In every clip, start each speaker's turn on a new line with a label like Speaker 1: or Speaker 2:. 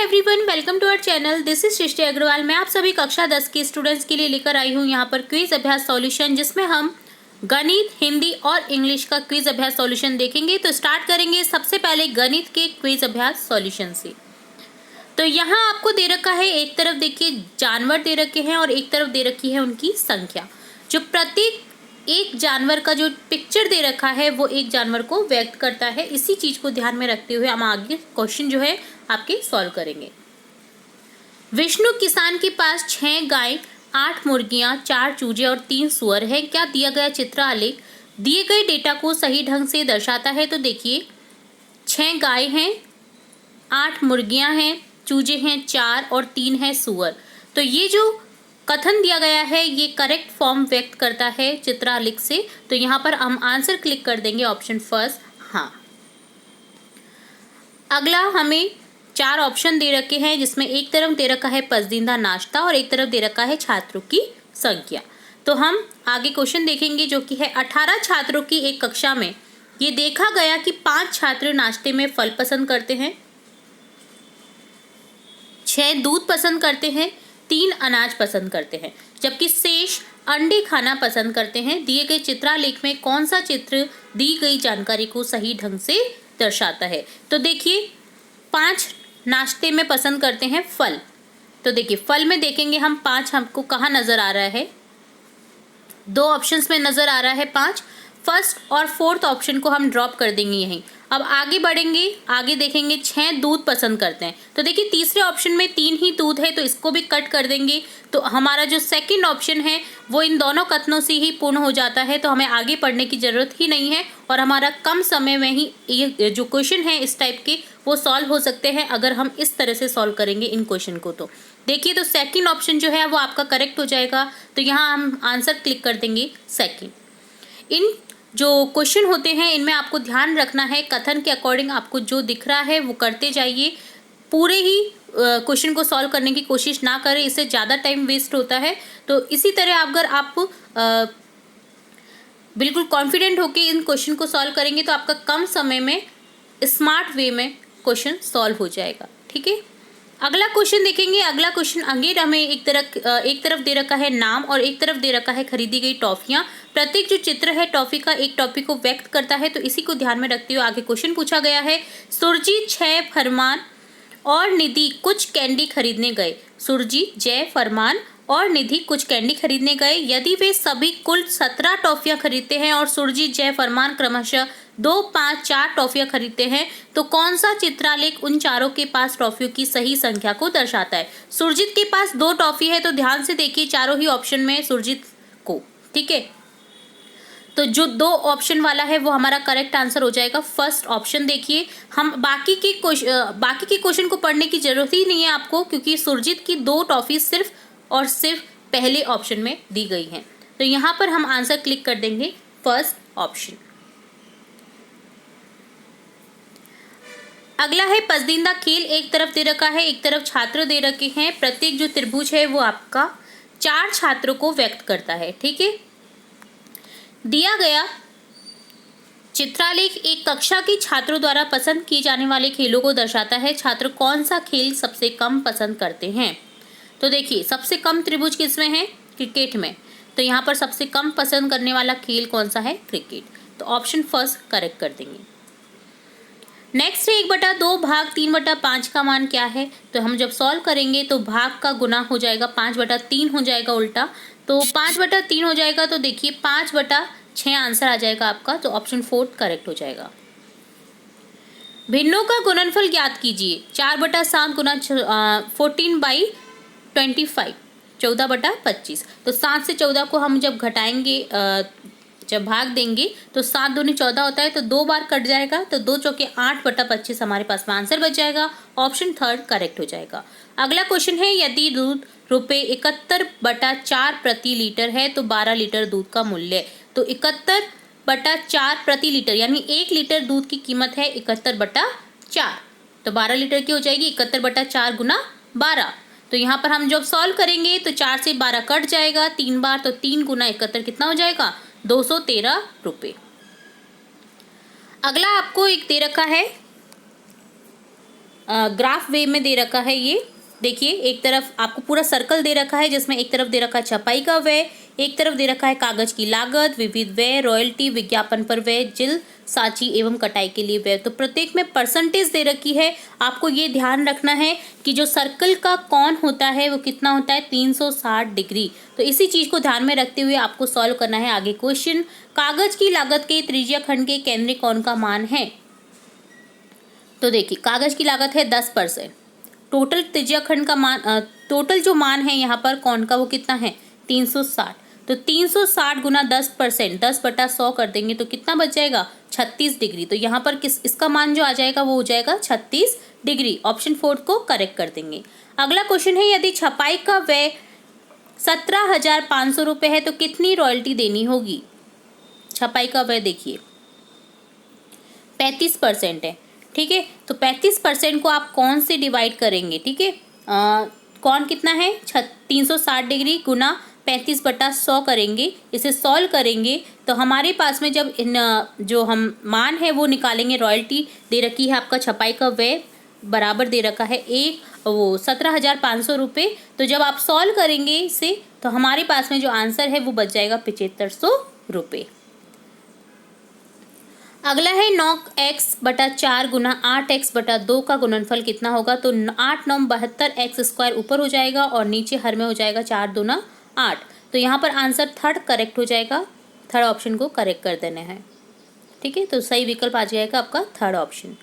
Speaker 1: Everyone, welcome to our channel. This is Srishti Agarwal. मैं आप सभी कक्षा 10 के स्टूडेंट्स के लिए लेकर आई हूँ यहाँ पर क्विज अभ्यास सॉल्यूशन, जिसमें हम गणित, हिंदी और इंग्लिश का क्विज अभ्यास सॉल्यूशन देखेंगे। तो स्टार्ट करेंगे सबसे पहले गणित के क्विज अभ्यास सॉल्यूशन से। तो यहाँ आपको दे रखा है, एक तरफ देखिए जानवर दे रखे हैं और एक तरफ दे रखी है उनकी संख्या। जो प्रत्येक एक जानवर का जो पिक्चर दे रखा है वो एक जानवर को व्यक्त करता है। इसी चीज को ध्यान में रखते हुए हम आगे क्वेश्चन जो है आपके सॉल्व करेंगे। विष्णु किसान के पास 6 गाय, 8 मुर्गियां, 4 चूजे और 3 सुअर है। क्या दिया गया चित्र आलेख दिए गए डेटा को सही ढंग से दर्शाता है? तो देखिए 6 गाय हैं, 8 मुर्गियां हैं, चूजे हैं 4 और 3 है सुअर। तो ये जो कथन दिया गया है ये करेक्ट फॉर्म व्यक्त करता है चित्रालेख से। तो यहाँ पर हम आंसर क्लिक कर देंगे ऑप्शन फर्स्ट, हाँ। अगला हमें 4 ऑप्शन दे रखे हैं, जिसमें एक तरफ दे रखा है पसंदीदा नाश्ता और एक तरफ दे रखा है छात्रों की संख्या। तो हम आगे क्वेश्चन देखेंगे जो कि है 18 छात्रों की एक कक्षा में ये देखा गया कि 5 छात्र नाश्ते में फल पसंद करते हैं, 6 दूध पसंद करते हैं, 3 अनाज पसंद करते हैं, जबकि शेष अंडे खाना पसंद करते हैं। दिए गए चित्रालेख में कौन सा चित्र दी गई जानकारी को सही ढंग से दर्शाता है? तो देखिए 5 नाश्ते में पसंद करते हैं फल। तो देखिए फल में देखेंगे हम 5 हमको कहाँ नजर आ रहा है? 2 ऑप्शंस में नजर आ रहा है 5। फर्स्ट और फोर्थ ऑप्शन को हम ड्रॉप कर देंगे यहीं। अब आगे बढ़ेंगे, आगे देखेंगे 6 दूध पसंद करते हैं। तो देखिए तीसरे ऑप्शन में 3 ही दूध है, तो इसको भी कट कर देंगे। तो हमारा जो सेकंड ऑप्शन है वो इन दोनों कथनों से ही पूर्ण हो जाता है। तो हमें आगे पढ़ने की ज़रूरत ही नहीं है और हमारा कम समय में ही ये जो क्वेश्चन है इस टाइप के वो सॉल्व हो सकते हैं अगर हम इस तरह से सॉल्व करेंगे इन क्वेश्चन को। तो देखिए तो सेकेंड ऑप्शन जो है वो आपका करेक्ट हो जाएगा। तो यहाँ हम आंसर क्लिक कर देंगे सेकेंड। इन जो क्वेश्चन होते हैं इनमें आपको ध्यान रखना है, कथन के अकॉर्डिंग आपको जो दिख रहा है वो करते जाइए। पूरे ही क्वेश्चन को सॉल्व करने की कोशिश ना करें, इससे ज़्यादा टाइम वेस्ट होता है। तो इसी तरह अगर आप बिल्कुल कॉन्फिडेंट होकर इन क्वेश्चन को सॉल्व करेंगे तो आपका कम समय में स्मार्ट वे में क्वेश्चन सॉल्व हो जाएगा। ठीक है, अगला क्वेश्चन देखेंगे। अगला क्वेश्चन अगेन हमें एक तरफ दे रखा है नाम और एक तरफ दे रखा है खरीदी गई टॉफियां। प्रत्येक जो चित्र है टॉफी का एक टॉफी को व्यक्त करता है। तो इसी को ध्यान में रखते हुए आगे क्वेश्चन पूछा गया है। सुरजीत, जय, फरमान और निधि कुछ कैंडी खरीदने गए। सुरजीत, जय, फरमान और निधि कुछ कैंडी खरीदने गए। यदि वे सभी कुल 17 टॉफियां खरीदते हैं और सुरजीत, जय, फरमान क्रमशः 2, 5, 4 टॉफियां खरीदते हैं, तो कौन सा चित्रालेख उन चारों के पास टॉफियों की सही संख्या को दर्शाता है? सुरजीत के पास 2 टॉफी है, तो ध्यान से देखिए चारों ही ऑप्शन में सुरजीत को। ठीक है, तो जो 2 ऑप्शन वाला है वो हमारा करेक्ट आंसर हो जाएगा फर्स्ट ऑप्शन। देखिए हम बाकी के क्वेश्चन को पढ़ने की जरूरत ही नहीं है आपको, क्योंकि सुरजीत की 2 टॉफी सिर्फ और सिर्फ पहले ऑप्शन में दी गई हैं। तो यहाँ पर हम आंसर क्लिक कर देंगे फर्स्ट ऑप्शन। अगला है पसंदीदा खेल। एक तरफ दे रखा है, एक तरफ छात्र दे रखे हैं। प्रत्येक जो त्रिभुज है वो आपका 4 छात्रों को व्यक्त करता है। ठीक है, दिया गया चित्रालेख एक कक्षा के छात्रों द्वारा पसंद किए जाने वाले खेलों को दर्शाता है। छात्र कौन सा खेल सबसे कम पसंद करते हैं? तो देखिए सबसे कम त्रिभुज किसमें है? क्रिकेट में। तो यहाँ पर सबसे कम पसंद करने वाला खेल कौन सा है? क्रिकेट। तो ऑप्शन फर्स्ट करेक्ट कर देंगे। नेक्स्ट है 1/2 भाग 3/5 का मान क्या है? तो हम जब सॉल्व करेंगे तो भाग का गुना हो जाएगा, 5/3 हो जाएगा उल्टा। तो 5/3 हो जाएगा, तो देखिए 5/6 आंसर आ जाएगा आपका। तो ऑप्शन फोर्थ करेक्ट हो जाएगा। भिन्नों का गुणनफल ज्ञात कीजिए। 4/7 गुना 14/25, 14/25। तो 7 से 14 को हम जब घटाएंगे, जब भाग देंगे तो 7 दूनी 14 होता है, तो 2 बार कट जाएगा। तो 2 चौके 8/25 हमारे पास में आंसर बच जाएगा। ऑप्शन थर्ड करेक्ट हो जाएगा। अगला क्वेश्चन है, यदि दूध ₹71/4 प्रति लीटर है तो 12 लीटर दूध का मूल्य। तो 71/4 प्रति लीटर यानी 1 लीटर दूध की कीमत है 71/4। तो 12 लीटर की हो जाएगी 71/4 गुना 12। तो यहाँ पर हम जब सॉल्व करेंगे तो 4 से 12 कट जाएगा 3 बार। तो 3 गुना 71 कितना हो जाएगा? 213 रुपये। अगला आपको एक दे रखा है ग्राफ वे में दे रखा है। ये देखिए, एक तरफ आपको पूरा सर्कल दे रखा है जिसमें एक तरफ दे रखा है छपाई का व्यय, एक तरफ दे रखा है कागज की लागत, विविध व्यय, रॉयल्टी, विज्ञापन पर व्यय, जिल साची एवं कटाई के लिए व्यय। तो प्रत्येक में परसेंटेज दे रखी है। आपको ये ध्यान रखना है कि जो सर्कल का कोण होता है वो कितना होता है, 360 डिग्री। तो इसी चीज को ध्यान में रखते हुए आपको सॉल्व करना है आगे क्वेश्चन। कागज की लागत के त्रिज्या खंड के केंद्रीय कोण का मान है। तो देखिए, कागज की लागत है 10%, टोटल त्रिज्या खंड का मान, टोटल जो मान है यहाँ पर कोण का वो कितना है, 360। तो 360 गुना 10%, 10/100 कर देंगे तो कितना बच जाएगा, 36 डिग्री। तो यहाँ पर इसका मान जो आ जाएगा वो हो जाएगा 36 डिग्री। ऑप्शन 4 को करेक्ट कर देंगे। अगला क्वेश्चन है, यदि छपाई का व्यय 17,500 रुपये है तो कितनी रॉयल्टी देनी होगी। छपाई का व्यय देखिए 35% है, ठीक है। तो 35% को आप कौन से डिवाइड करेंगे, ठीक है। कौन कितना है, 360 डिग्री गुना 35/100 करेंगे। इसे सॉल्व करेंगे तो हमारे पास में जब जो हम मान है वो निकालेंगे, रॉयल्टी दे रखी है आपका छपाई का व्यय बराबर दे रखा है 17,500 रुपये। तो जब आप सॉल्व करेंगे इसे तो हमारे पास में जो आंसर है वो बच जाएगा 7500 रुपये। अगला है 9x/4 गुना 8x/2 का गुणनफल कितना होगा। तो 8 9 72x² ऊपर हो जाएगा और नीचे हर में हो जाएगा 4 दूना 8। तो यहाँ पर आंसर थर्ड करेक्ट हो जाएगा। थर्ड ऑप्शन को करेक्ट कर देना है, ठीक है। तो सही विकल्प आ जाएगा आपका थर्ड ऑप्शन।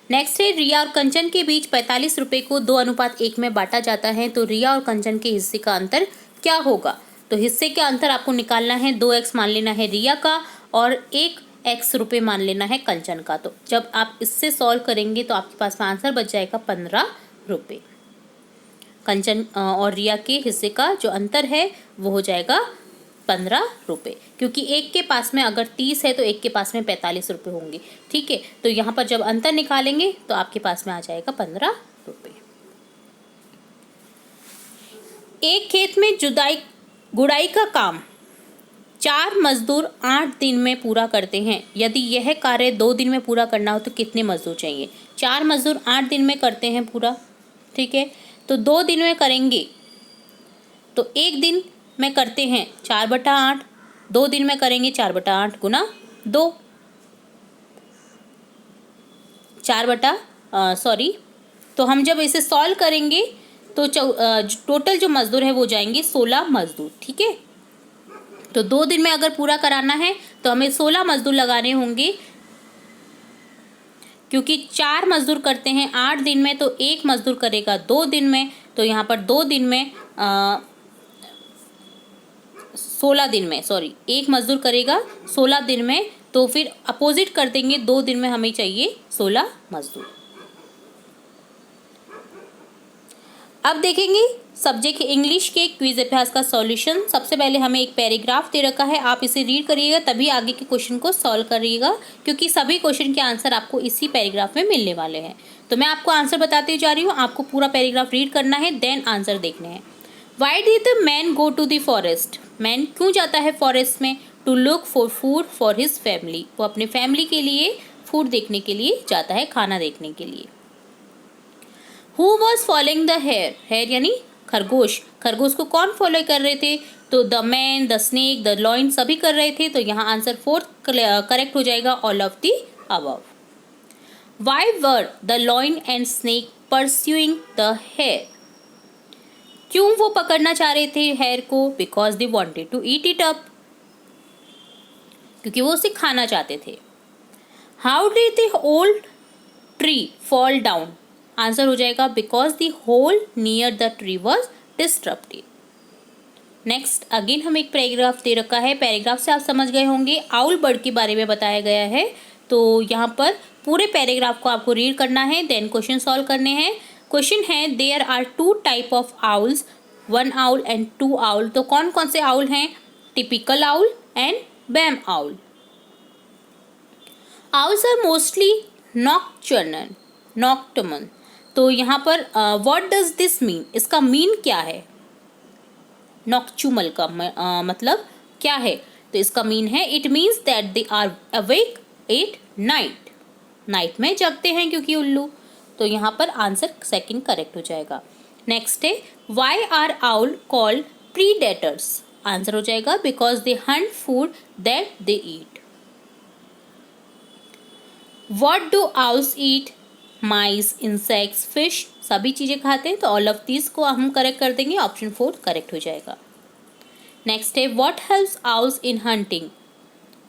Speaker 1: नेक्स्ट है, रिया और कंचन के बीच 45 रुपये को 2:1 में बांटा जाता है। तो रिया और कंचन के हिस्से का अंतर क्या होगा। तो हिस्से का अंतर आपको निकालना है, 2x मान लेना है रिया का और 1x रुपये मान लेना है कंचन का। तो जब आप इससे सॉल्व करेंगे तो आपके पास में आंसर बच जाएगा 15 रुपये। कंचन और रिया के हिस्से का जो अंतर है वो हो जाएगा 15 रुपये, क्योंकि एक के पास में अगर 30 है तो एक के पास में 45 रुपये होंगे, ठीक है। तो यहाँ पर जब अंतर निकालेंगे तो आपके पास में आ जाएगा 15 रुपये। एक खेत में गुड़ाई का काम 4 मजदूर 8 दिन में पूरा करते हैं। यदि यह कार्य 2 दिन में पूरा करना हो तो कितने मजदूर चाहिए। 4 मजदूर 8 दिन में करते हैं पूरा, ठीक है। तो 2 दिन में करेंगे तो 1 दिन में करते हैं 4/8, 2 दिन में करेंगे 4/8 गुना 2, तो हम जब इसे सॉल्व करेंगे तो टोटल जो मजदूर है वो जाएंगे 16 मजदूर, ठीक है। तो 2 दिन में अगर पूरा कराना है तो हमें 16 मजदूर लगाने होंगे, क्योंकि 4 मजदूर करते हैं 8 दिन में तो 1 मजदूर करेगा 2 दिन में। तो यहाँ पर 2 दिन में 16 दिन में, 1 मजदूर करेगा 16 दिन में। तो फिर अपोजिट कर देंगे, 2 दिन में हमें चाहिए 16 मजदूर। अब देखेंगे सब्जेक्ट इंग्लिश के क्विज अभ्यास का सॉल्यूशन। सबसे पहले हमें एक पैराग्राफ दे रखा है, आप इसे रीड करिएगा तभी आगे के क्वेश्चन को सॉल्व करिएगा, क्योंकि सभी क्वेश्चन के आंसर आपको इसी पैराग्राफ में मिलने वाले हैं। तो मैं आपको आंसर बताते जा रही हूँ, आपको पूरा पैराग्राफ रीड करना है, देन आंसर देखने हैं। Why did the man go to the forest. Man क्यों जाता है फॉरेस्ट में। To look for food for his family, वो अपने फैमिली के लिए फूड देखने के लिए जाता है, खाना देखने के लिए। Who was following the hare. Hare यानी खरगोश। खरगोश को कौन फॉलो कर रहे थे। तो the man, the snake, the lion सभी कर रहे थे। तो यहाँ आंसर 4 करेक्ट हो जाएगा, all of the above. Why were the lion and snake pursuing the hare. क्यों वो पकड़ना चाह रहे थे हेयर को। Because they wanted to eat it up, क्योंकि वो उसे खाना चाहते थे। How did the old tree fall down. Answer हो जाएगा because the hole near the tree was disturbed. Next again हम एक पैराग्राफ दे रखा है, पैराग्राफ से आप समझ गए होंगे आउल बर्ड के बारे में बताया गया है। तो यहाँ पर पूरे पैराग्राफ को आपको रीड करना है, देन क्वेश्चन सॉल्व करने हैं। क्वेश्चन है, there are 2 type of owls, 1 owl and 2 owl. तो कौन कौन से आउल हैं। Typical owl and barn owl. Owls are mostly nocturnal. तो यहाँ पर व्हाट डज दिस मीन, इसका मीन क्या है। नॉक्चुमल का मतलब क्या है। तो इसका मीन है, it means that they are awake at night. Night में जगते हैं क्योंकि उल्लू। तो यहाँ पर आंसर सेकंड करेक्ट हो जाएगा। नेक्स्ट है why are owl called predators, answer हो जाएगा because they hunt food that they eat. What do owls eat, mice, insects, fish, सभी चीजें खाते हैं, तो ऑल ऑफ दीज को हम करेक्ट कर देंगे, ऑप्शन 4 करेक्ट हो जाएगा। नेक्स्ट है what helps owls in hunting,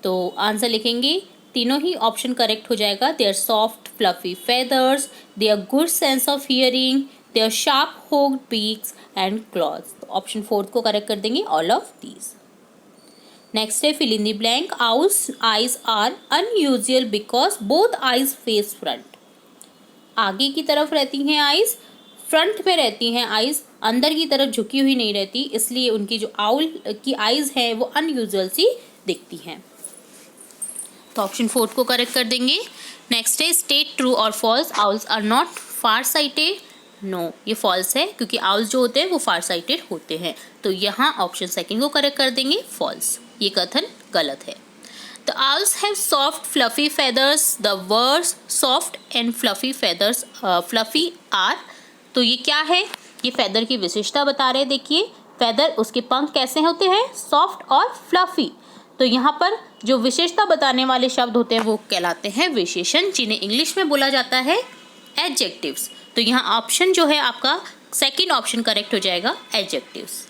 Speaker 1: तो आंसर लिखेंगे, तीनों ही ऑप्शन करेक्ट हो जाएगा। Their soft fluffy feathers, their good sense of hearing, their sharp hooked beaks and claws, तो ऑप्शन 4 को करेक्ट कर देंगे, ऑल ऑफ दीज। नेक्स्ट है fill in the blank, owls eyes are unusual because both eyes face front, आगे की तरफ रहती हैं आइज, फ्रंट में रहती हैं आइज, अंदर की तरफ झुकी हुई नहीं रहती, इसलिए उनकी जो आउल की आइज है वो अनयूजुअल सी दिखती हैं, तो ऑप्शन 4 को करेक्ट कर देंगे। नेक्स्ट है स्टेट ट्रू और false, owls are not far sighted, no ये फॉल्स है क्योंकि आउल्स जो होते हैं वो फार साइटेड होते हैं, तो यहाँ ऑप्शन सेकंड को करेक्ट कर देंगे, फॉल्स, ये कथन गलत है। The owls have soft fluffy feathers, the words soft and fluffy feathers fluffy are, तो ये क्या है, ये फेदर की विशेषता बता रहे हैं। देखिए फेदर, उसके पंख कैसे होते हैं, सॉफ्ट और फ्लफी, तो यहाँ पर जो विशेषता बताने वाले शब्द होते हैं वो कहलाते हैं विशेषण, जिन्हें इंग्लिश में बोला जाता है एडजेक्टिव्स, तो यहाँ ऑप्शन जो है आपका सेकंड ऑप्शन करेक्ट हो जाएगा, एडजेक्टिव्स।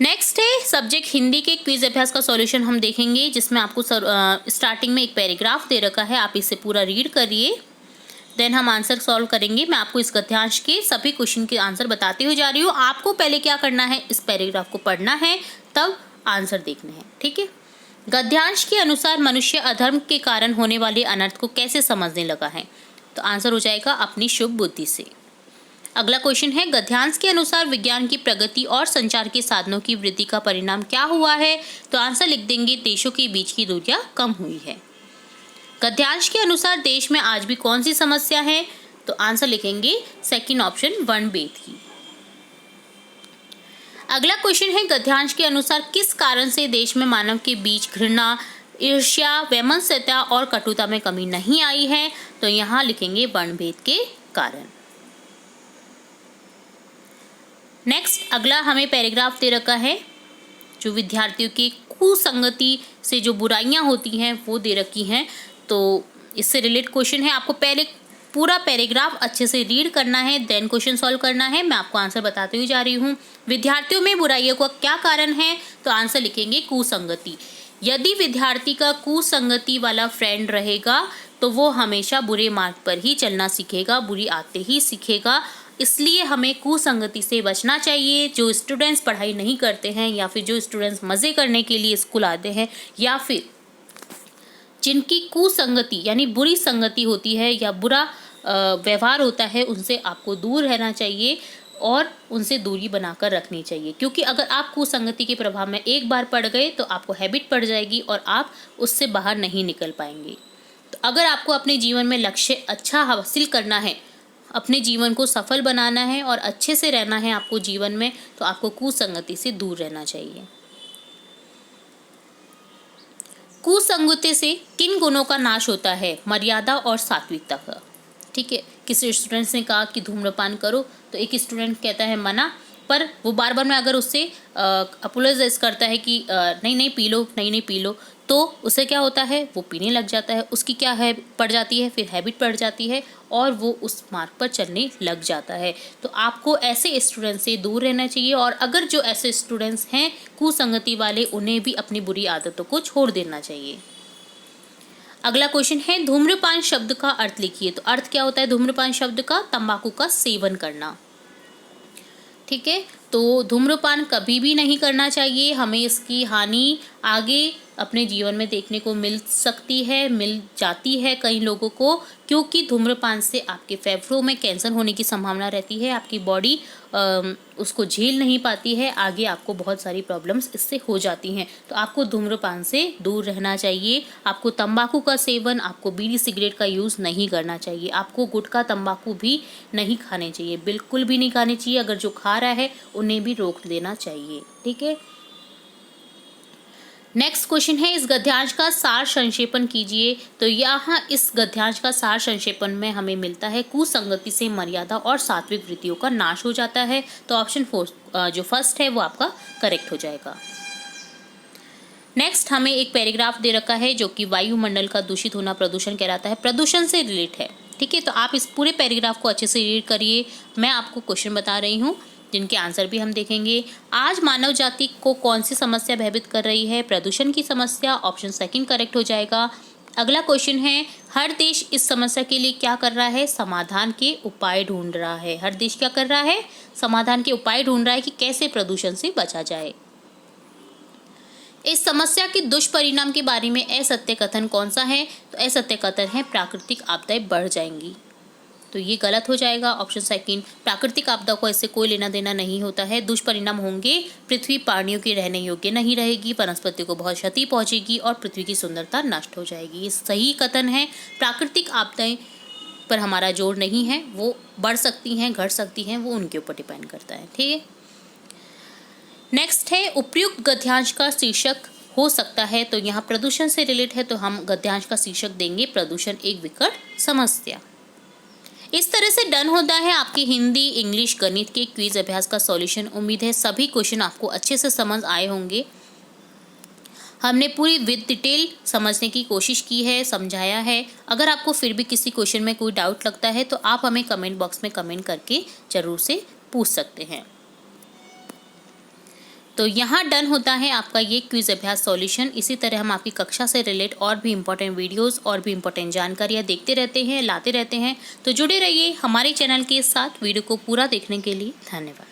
Speaker 1: नेक्स्ट है सब्जेक्ट हिंदी के क्विज अभ्यास का सॉल्यूशन हम देखेंगे, जिसमें आपको स्टार्टिंग में एक पैराग्राफ दे रखा है, आप इसे पूरा रीड करिए, देन हम आंसर सॉल्व करेंगे। मैं आपको इस गद्यांश के सभी क्वेश्चन के आंसर बताते हुए जा रही हूँ, आपको पहले क्या करना है, इस पैराग्राफ को पढ़ना है, तब आंसर देखने हैं, ठीक है। गद्यांश के अनुसार मनुष्य अधर्म के कारण होने वाले अनर्थ को कैसे समझने लगा है, तो आंसर हो जाएगा अपनी शुभ बुद्धि से। अगला क्वेश्चन है गद्यांश के अनुसार विज्ञान की प्रगति और संचार के साधनों की वृद्धि का परिणाम क्या हुआ है, तो आंसर लिख देंगे देशों के बीच की दूरियां कम हुई है। गद्यांश के अनुसार देश में आज भी कौन सी समस्या है, तो आंसर लिखेंगे सेकंड ऑप्शन वर्णभेद की। अगला क्वेश्चन है गद्यांश के अनुसार किस कारण से देश में मानव के बीच घृणा, ईर्ष्या, वैमनस्यता और कटुता में कमी नहीं आई है, तो यहाँ लिखेंगे वर्णभेद के कारण। नेक्स्ट अगला हमें पैराग्राफ दे रखा है, जो विद्यार्थियों की कुसंगति से जो बुराइयां होती हैं वो दे रखी हैं, तो इससे रिलेटेड क्वेश्चन है। आपको पहले पूरा पैराग्राफ अच्छे से रीड करना है, देन क्वेश्चन सॉल्व करना है। मैं आपको आंसर बताते हुए जा रही हूँ। विद्यार्थियों में बुराइयों का क्या कारण है, तो आंसर लिखेंगे कुसंगति। यदि विद्यार्थी का कुसंगति वाला फ्रेंड रहेगा तो वो हमेशा बुरे मार्ग पर ही चलना सीखेगा, बुरी आदतें ही सीखेगा, इसलिए हमें कुसंगति से बचना चाहिए। जो स्टूडेंट्स पढ़ाई नहीं करते हैं या फिर जो स्टूडेंट्स मज़े करने के लिए स्कूल आते हैं या फिर जिनकी कुसंगति यानी बुरी संगति होती है या बुरा व्यवहार होता है, उनसे आपको दूर रहना चाहिए और उनसे दूरी बनाकर रखनी चाहिए, क्योंकि अगर आप कुसंगति के प्रभाव में एक बार पड़ गए तो आपको हैबिट पड़ जाएगी और आप उससे बाहर नहीं निकल पाएंगे। तो अगर आपको अपने जीवन में लक्ष्य अच्छा हासिल करना है, अपने जीवन को सफल बनाना है और अच्छे से रहना है आपको जीवन में, तो आपको कुसंगति से दूर रहना चाहिए। कुसंगति से किन गुणों का नाश होता है, मर्यादा और सात्विकता का। ठीक है, किसी स्टूडेंट्स ने कहा कि धूम्रपान करो, तो एक स्टूडेंट कहता है मना, पर वो बार बार में अगर उससे अपोलोजाइज करता है कि नहीं नहीं पी लो, नहीं नहीं पी लो, तो उससे क्या होता है, वो पीने लग जाता है, उसकी क्या है पड़ जाती है, फिर हैबिट पड़ जाती है और वो उस मार्ग पर चलने लग जाता है। तो आपको ऐसे स्टूडेंट से दूर रहना चाहिए, और अगर जो ऐसे स्टूडेंट्स हैं कुसंगति वाले, उन्हें भी अपनी बुरी आदतों को छोड़ देना चाहिए। अगला क्वेश्चन है धूम्रपान शब्द का अर्थ लिखिए। तो अर्थ क्या होता है धूम्रपान शब्द का, तंबाकू का सेवन करना। ठीक है, तो धूम्रपान कभी भी नहीं करना चाहिए, हमें इसकी हानि आगे अपने जीवन में देखने को मिल सकती है, मिल जाती है कई लोगों को, क्योंकि धूम्रपान से आपके फेफड़ों में कैंसर होने की संभावना रहती है, आपकी बॉडी उसको झेल नहीं पाती है, आगे आपको बहुत सारी प्रॉब्लम्स इससे हो जाती हैं। तो आपको धूम्रपान से दूर रहना चाहिए, आपको तंबाकू का सेवन, आपको बीड़ी सिगरेट का यूज़ नहीं करना चाहिए, आपको गुटखा तंबाकू भी नहीं खाने चाहिए, बिल्कुल भी नहीं खाने चाहिए। अगर जो खा रहा है उन्हें भी रोक देना चाहिए। ठीक है, नेक्स्ट क्वेश्चन है, इस गद्यांश का सार संक्षेपण कीजिए। तो यहाँ इस गद्यांश का सार संक्षेपण में हमें मिलता है, कुसंगति से मर्यादा और सात्विक वृत्तियों का नाश हो जाता है। तो ऑप्शन 4 जो फर्स्ट है वो आपका करेक्ट हो जाएगा। नेक्स्ट हमें एक पैराग्राफ दे रखा है जो कि वायुमंडल का दूषित होना प्रदूषण कहलाता है, प्रदूषण से रिलेट है। ठीक है, तो आप इस पूरे पैराग्राफ को अच्छे से रीड करिए। मैं आपको क्वेश्चन बता रही हूँ जिनके आंसर भी हम देखेंगे। आज मानव जाति को कौन सी समस्या भयभीत कर रही है? प्रदूषण की समस्या। ऑप्शन सेकंड करेक्ट हो जाएगा। अगला क्वेश्चन है, हर देश इस समस्या के लिए क्या कर रहा है? समाधान के उपाय ढूंढ रहा है। हर देश क्या कर रहा है? समाधान के उपाय ढूंढ रहा है कि कैसे प्रदूषण से बचा जाए। इस समस्या के दुष्परिणाम के बारे में असत्य कथन कौन सा है? तो असत्य कथन है प्राकृतिक आपदाएं बढ़ जाएंगी। तो ये गलत हो जाएगा। ऑप्शन सेकंड, प्राकृतिक आपदा को इससे कोई लेना देना नहीं होता है। दुष्परिणाम होंगे, पृथ्वी प्राणियों के रहने योग्य नहीं रहेगी, वनस्पति को बहुत क्षति पहुंचेगी और पृथ्वी की सुंदरता नष्ट हो जाएगी। ये सही कथन है। प्राकृतिक आपदाएं पर हमारा जोर नहीं है, वो बढ़ सकती हैं, घट सकती हैं, वो उनके ऊपर डिपेंड करता है। ठीक है, नेक्स्ट है, उपयुक्त गद्यांश का शीर्षक हो सकता है। तो यहाँ प्रदूषण से रिलेट है, तो हम गद्यांश का शीर्षक देंगे प्रदूषण एक विकट समस्या। इस तरह से डन होता है आपकी हिंदी, इंग्लिश, गणित के क्विज अभ्यास का सॉल्यूशन। उम्मीद है सभी क्वेश्चन आपको अच्छे से समझ आए होंगे। हमने पूरी विद डिटेल समझने की कोशिश की है, समझाया है। अगर आपको फिर भी किसी क्वेश्चन में कोई डाउट लगता है तो आप हमें कमेंट बॉक्स में कमेंट करके जरूर से पूछ सकते हैं। तो यहाँ डन होता है आपका ये क्विज अभ्यास सॉल्यूशन। इसी तरह हम आपकी कक्षा से रिलेट और भी इम्पोर्टेंट वीडियोस और भी इम्पोर्टेंट जानकारियाँ देखते रहते हैं, लाते रहते हैं। तो जुड़े रहिए हमारे चैनल के साथ। वीडियो को पूरा देखने के लिए धन्यवाद।